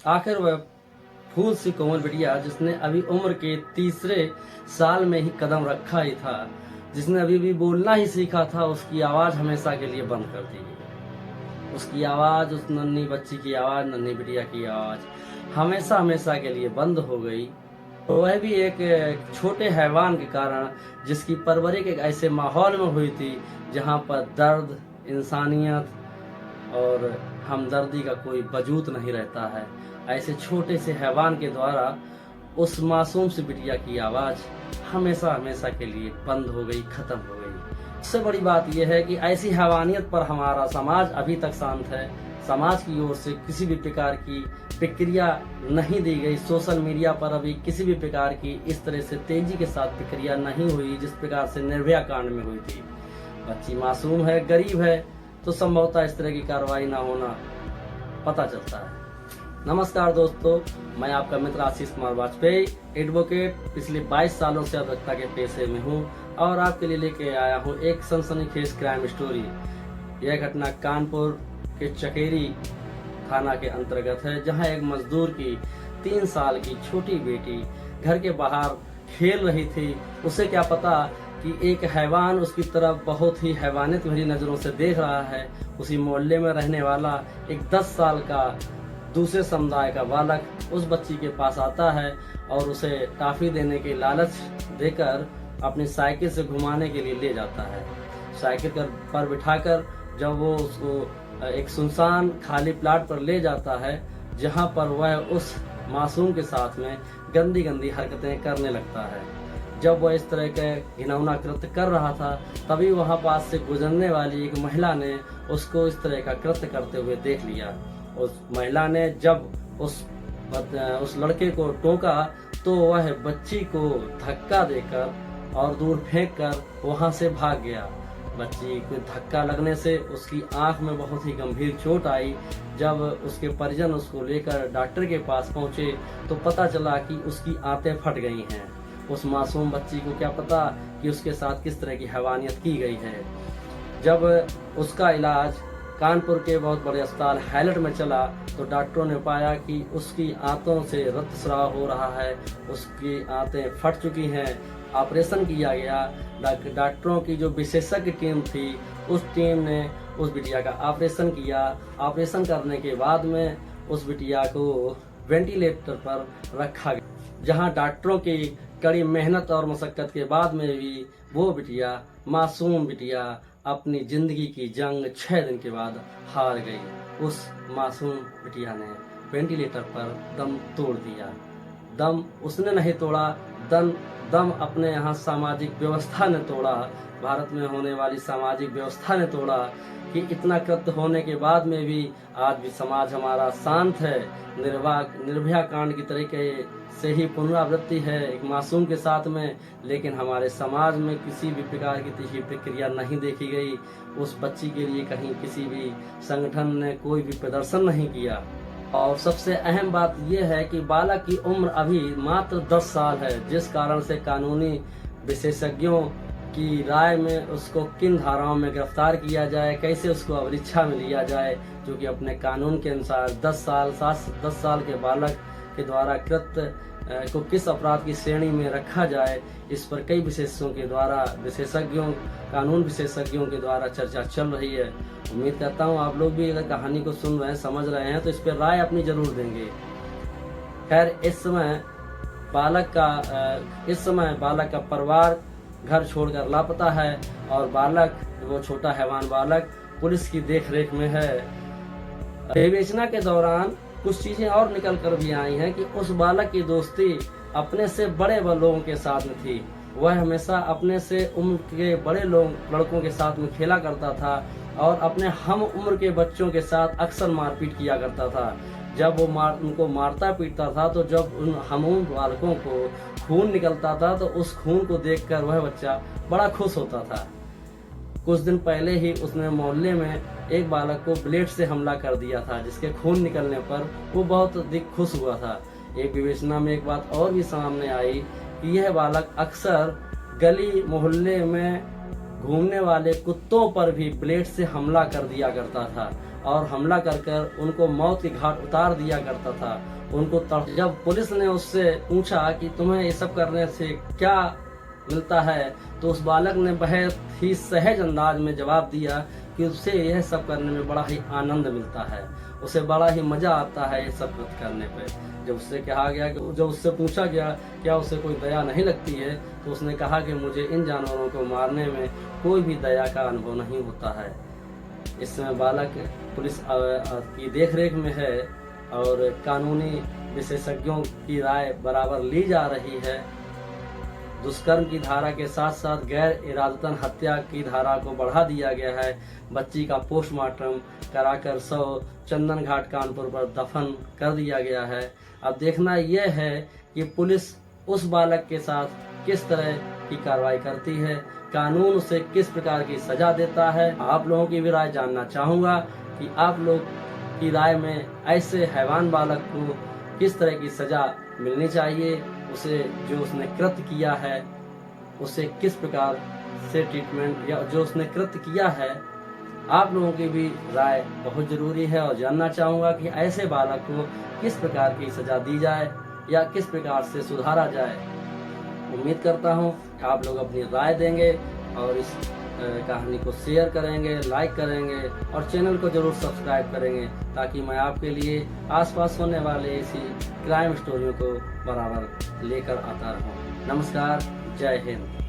आखिर वह फूल सी कोमल बिटिया जिसने अभी उम्र के तीसरे साल में ही कदम रखा ही था, जिसने अभी भी बोलना ही सीखा था, उसकी आवाज हमेशा के लिए बंद कर दी गई। उसकी आवाज, उस नन्ही बच्ची की आवाज, नन्ही बिटिया की आवाज हमेशा हमेशा के लिए बंद हो गई। वह भी एक छोटे हैवान के कारण, जिसकी परवरिश एक ऐसे माहौल में हुई थी जहाँ पर दर्द, इंसानियत और हमदर्दी का कोई वजूद नहीं रहता है। ऐसे छोटे से हैवान के द्वारा उस मासूम सी बिटिया की आवाज हमेशा हमेशा के लिए बंद हो गई, खत्म हो गई। सबसे बड़ी बात यह है कि ऐसी हैवानियत पर हमारा समाज अभी तक शांत है। समाज की ओर से किसी भी प्रकार की प्रक्रिया नहीं दी गई। सोशल मीडिया पर अभी किसी भी प्रकार की इस तरह से तेजी के साथ प्रक्रिया नहीं हुई जिस प्रकार से निर्भया कांड में हुई थी। बच्ची मासूम है, गरीब है, तो संभवतः इस तरह की कार्रवाई ना होना पता चलता है। नमस्कार दोस्तों, मैं आपका मित्र आशीष कुमार वाजपेयी, एडवोकेट, पिछले 22 सालों से अधिवक्ता के पेशे में हूँ और आपके लिए लेके आया हूँ एक सनसनीखेज क्राइम स्टोरी। यह घटना कानपुर के चकेरी थाना के अंतर्गत है, जहां एक मजदूर की 3 साल की छोटी बेटी घर के बाहर खेल रही थी। उसे क्या पता कि एक हैवान उसकी तरफ बहुत ही हैवानियत भरी नजरों से देख रहा है। उसी मोहल्ले में रहने वाला एक 10 साल का दूसरे समुदाय का बालक उस बच्ची के पास आता है और उसे टॉफी देने के लालच देकर अपनी साइकिल से घुमाने के लिए ले जाता है। साइकिल पर बिठाकर जब वो उसको एक सुनसान खाली प्लाट पर ले जाता है, जहां पर वह उस मासूम के साथ में गंदी गंदी हरकतें करने लगता है। जब वह इस तरह के घिनौना कृत्य कर रहा था, तभी वहां पास से गुजरने वाली एक महिला ने उसको इस तरह का कृत्य करते हुए देख लिया। उस महिला ने जब उस लड़के को टोका तो वह बच्ची को धक्का देकर और दूर फेंककर वहां से भाग गया। बच्ची को धक्का लगने से उसकी आंख में बहुत ही गंभीर चोट आई। जब उसके परिजन उसको लेकर डॉक्टर के पास पहुंचे तो पता चला कि उसकी आंतें फट गई हैं। उस मासूम बच्ची को क्या पता कि उसके साथ किस तरह की हैवानियत की गई है। जब उसका इलाज कानपुर के बहुत बड़े अस्पताल हाईलैंड में चला तो डॉक्टरों ने पाया कि उसकी आंतों से रक्तस्राव हो रहा है, उसकी आंतें फट चुकी हैं। ऑपरेशन किया गया। डॉक्टरों की जो विशेषज्ञ टीम थी, उस टीम ने उस बिटिया का ऑपरेशन किया। ऑपरेशन करने के बाद में उस बिटिया को वेंटिलेटर पर रखा गया, जहां डॉक्टरों की कड़ी मेहनत और मशक्कत के बाद में भी वो बिटिया, मासूम बिटिया, अपनी जिंदगी की जंग 6 दिन के बाद हार गई। उस मासूम बिटिया ने वेंटिलेटर पर दम तोड़ दिया। दम उसने नहीं तोड़ा, दम अपने यहाँ सामाजिक व्यवस्था ने तोड़ा। भारत में होने वाली सामाजिक व्यवस्था ने तोड़ा कि इतना कृत्य होने के बाद में भी आज भी समाज हमारा शांत है। निर्भया कांड की तरीके से ही पुनरावृत्ति है एक मासूम के साथ में, लेकिन हमारे समाज में किसी भी प्रकार की तीखी प्रक्रिया नहीं देखी गई। उस बच्ची के लिए कहीं किसी भी संगठन ने कोई भी प्रदर्शन नहीं किया। और सबसे अहम बात यह है कि बालक की उम्र अभी मात्र 10 साल है, जिस कारण से कानूनी विशेषज्ञों की राय में उसको किन धाराओं में गिरफ्तार किया जाए, कैसे उसको अवरिक्षा में लिया जाए, जो कि अपने कानून के अनुसार 10 साल के बालक के द्वारा कृत्य को किस अपराध की श्रेणी में रखा जाए, इस पर कई कानून विशेषज्ञों के द्वारा चर्चा चल रही है। उम्मीद करता हूँ आप लोग भी अगर कहानी को सुन रहे हैं, समझ रहे हैं, तो इस पर राय अपनी जरूर देंगे। खैर, इस समय बालक का परिवार घर छोड़कर लापता है और वो छोटा हैवान बालक पुलिस की देखरेख में है। विवेचना के दौरान कुछ चीजें और निकल कर भी आई हैं कि उस बालक की दोस्ती अपने से बड़े लोगों के साथ में थी। वह हमेशा अपने से उम्र के बड़े लड़कों के साथ में खेला करता था और अपने हम उम्र के बच्चों के साथ अक्सर मारपीट किया करता था। जब वो उनको मारता पीटता था तो जब उन हम उम्र बालकों को खून निकलता था तो उस खून को देखकर वह बच्चा बड़ा खुश होता था। कुछ दिन पहले ही उसने मोहल्ले में एक बालक को ब्लेड से हमला कर दिया था, जिसके खून निकलने पर वो बहुत अधिक खुश हुआ था। एक विवेचना में एक बात और भी सामने आई कि यह बालक अक्सर गली मोहल्ले में घूमने वाले कुत्तों पर भी ब्लेड से हमला कर दिया करता था और हमला कर कर उनको मौत के घाट उतार दिया करता था। उनको जब पुलिस ने उससे पूछा कि तुम्हें ये सब करने से क्या मिलता है, तो उस बालक ने बहुत ही सहज अंदाज में जवाब दिया कि उसे यह सब करने में बड़ा ही आनंद मिलता है, उसे बड़ा ही मजा आता है ये सब करने पे। जब उससे कहा गया कि जब उससे पूछा गया क्या उसे कोई दया नहीं लगती है, तो उसने कहा कि मुझे इन जानवरों को मारने में कोई भी दया का अनुभव नहीं होता है। इस समय बालक पुलिस की देखरेख में है और कानूनी विशेषज्ञों की राय बराबर ली जा रही है। दुष्कर्म की धारा के साथ साथ गैर इरादतन हत्या की धारा को बढ़ा दिया गया है। बच्ची का पोस्टमार्टम कराकर शव चंदन घाट कानपुर पर दफन कर दिया गया है। अब देखना यह है कि पुलिस उस बालक के साथ किस तरह की कार्रवाई करती है, कानून उसे किस प्रकार की सजा देता है। आप लोगों की भी राय जानना चाहूँगा कि आप लोग की राय में ऐसे हैवान बालक को किस तरह की सजा मिलनी चाहिए, उसे जो उसने कृत्य किया है उसे किस प्रकार से ट्रीटमेंट, या जो उसने कृत्य किया है। आप लोगों की भी राय बहुत जरूरी है और जानना चाहूँगा कि ऐसे बालक को किस प्रकार की सजा दी जाए या किस प्रकार से सुधारा जाए। उम्मीद करता हूँ कि आप लोग अपनी राय देंगे और इस कहानी को शेयर करेंगे, लाइक करेंगे और चैनल को जरूर सब्सक्राइब करेंगे, ताकि मैं आपके लिए आसपास होने वाले इसी क्राइम स्टोरियों को बराबर लेकर आता रहूं। नमस्कार, जय हिंद।